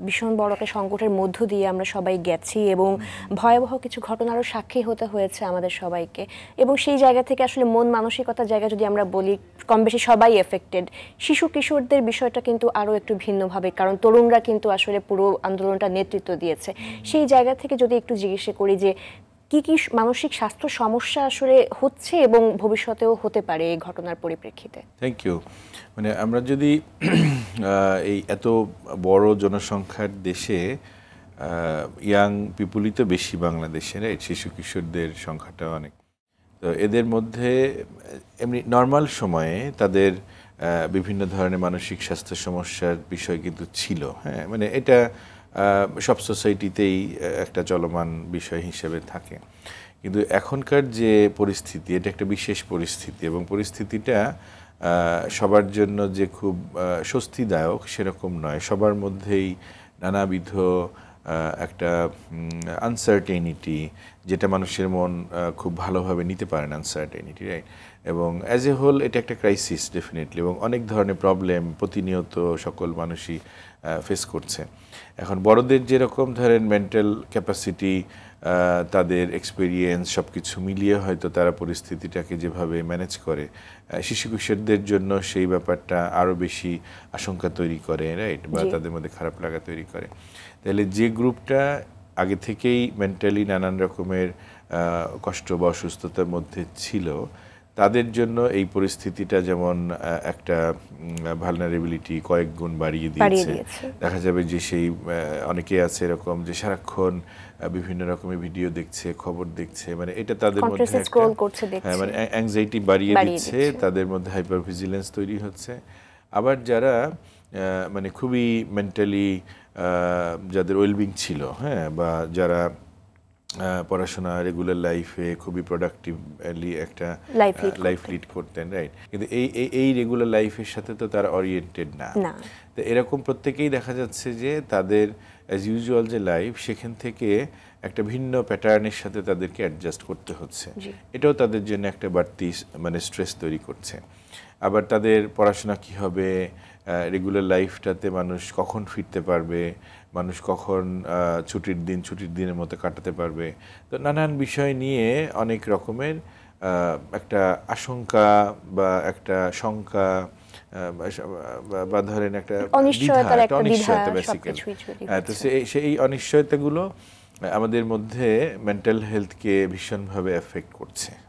ভীষণ বড় একটা সংকটের মধ্য দিয়ে আমরা সবাই গেছি এবং ভয়াবহ কিছু ঘটনারও সাক্ষী হতে হয়েছে আমাদের সবাইকে। এবং সেই জায়গা থেকে আসলে মন মানসিকতার জায়গা যদি আমরা বলি, কম বেশি সবাই এফেক্টেড। শিশু কিশোরদের বিষয়টা কিন্তু আরও একটু ভিন্নভাবে, কারণ তরুণরা কিন্তু আসলে পুরো আন্দোলনটা নেতৃত্ব দিয়েছে। সেই জায়গা থেকে যদি একটু জিজ্ঞেস করি যে কি কি মানসিক স্বাস্থ্য সমস্যা আসলে হচ্ছে এবং ভবিষ্যতেও হতে পারে এই ঘটনার পরিপ্রেক্ষিতে। Thank you. মানে আমরা যদি এই এত বড় জনসংখ্যার দেশে ইয়াং পিপুলই তো বেশি বাংলাদেশে, রাইট? শিশু কিশোরদের সংখ্যাটা অনেক। তো এদের মধ্যে এমনি নর্মাল সময়ে তাদের বিভিন্ন ধরনের মানসিক স্বাস্থ্য সমস্যার বিষয় কিন্তু ছিল। হ্যাঁ, মানে এটা সব সোসাইটিতেই একটা চলমান বিষয় হিসেবে থাকে। কিন্তু এখনকার যে পরিস্থিতি, এটা একটা বিশেষ পরিস্থিতি এবং পরিস্থিতিটা সবার জন্য যে খুব স্বস্তিদায়ক সেরকম নয়। সবার মধ্যেই নানাবিধ একটা আনসার্টেনিটি, যেটা মানুষের মন খুব ভালোভাবে নিতে পারে না, আনসার্টেনিটি, রাইট? এবং অ্যাজ এ হোল এটা একটা ক্রাইসিস ডেফিনেটলি, এবং অনেক ধরনের প্রবলেম প্রতিনিয়ত সকল মানুষই ফেস করছে। এখন বড়দের যেরকম ধরেন মেন্টাল ক্যাপাসিটি, তাদের এক্সপিরিয়েন্স সব কিছু মিলিয়ে হয়তো তারা পরিস্থিতিটাকে যেভাবে ম্যানেজ করে, শিশু কিশোরদের জন্য সেই ব্যাপারটা আরও বেশি আশঙ্কা তৈরি করে, রাইট? বা তাদের মধ্যে খারাপ লাগা তৈরি করে। তাহলে যে গ্রুপটা আগে থেকেই মেন্টালি নানান রকমের কষ্ট বা অসুস্থতার মধ্যে ছিল, তাদের জন্য এই পরিস্থিতিটা যেমন একটা ভালনারেবিলিটি কয়েক গুণ বাড়িয়ে দিয়েছে। দেখা যাবে যে সেই অনেকে আছে এরকম যে সারাক্ষণ বিভিন্ন রকমের ভিডিও দেখছে, খবর দেখছে, মানে এটা তাদের মধ্যে মানে অ্যাংজাইটি বাড়িয়ে দিচ্ছে, তাদের মধ্যে হাইপার ভিজিলেন্স তৈরি হচ্ছে। আবার যারা মানে খুবই মেন্টালি যাদের ওয়েলবিং ছিল, হ্যাঁ, বা যারা পড়াশোনা রেগুলার লাইফে খুবই প্রোডাক্টিভলি একটা লাইফ লিড করতেন, রাইট? কিন্তু এই রেগুলার লাইফের সাথে তো তারা ওরিয়েন্টেড না। তো এরকম প্রত্যেকেই দেখা যাচ্ছে যে তাদের অ্যাজ ইউজুয়াল যে লাইফ, সেখান থেকে একটা ভিন্ন প্যাটার্নের সাথে তাদেরকে অ্যাডজাস্ট করতে হচ্ছে। এটাও তাদের জন্য একটা বাড়তি মানে স্ট্রেস তৈরি করছে। আবার তাদের পড়াশোনা কি হবে, রেগুলার লাইফটাতে মানুষ কখন ফিরতে পারবে, মানুষ কখন ছুটির দিনের মতো কাটাতে পারবে। তো নানান বিষয় নিয়ে অনেক রকমের একটা আশঙ্কা বা একটা শঙ্কা বা ধরেন একটা অনিশ্চয়তা বেসিক্যালি। তো সেই অনিশ্চয়তাগুলো আমাদের মধ্যে মেন্টাল হেলথকে ভীষণভাবে এফেক্ট করছে।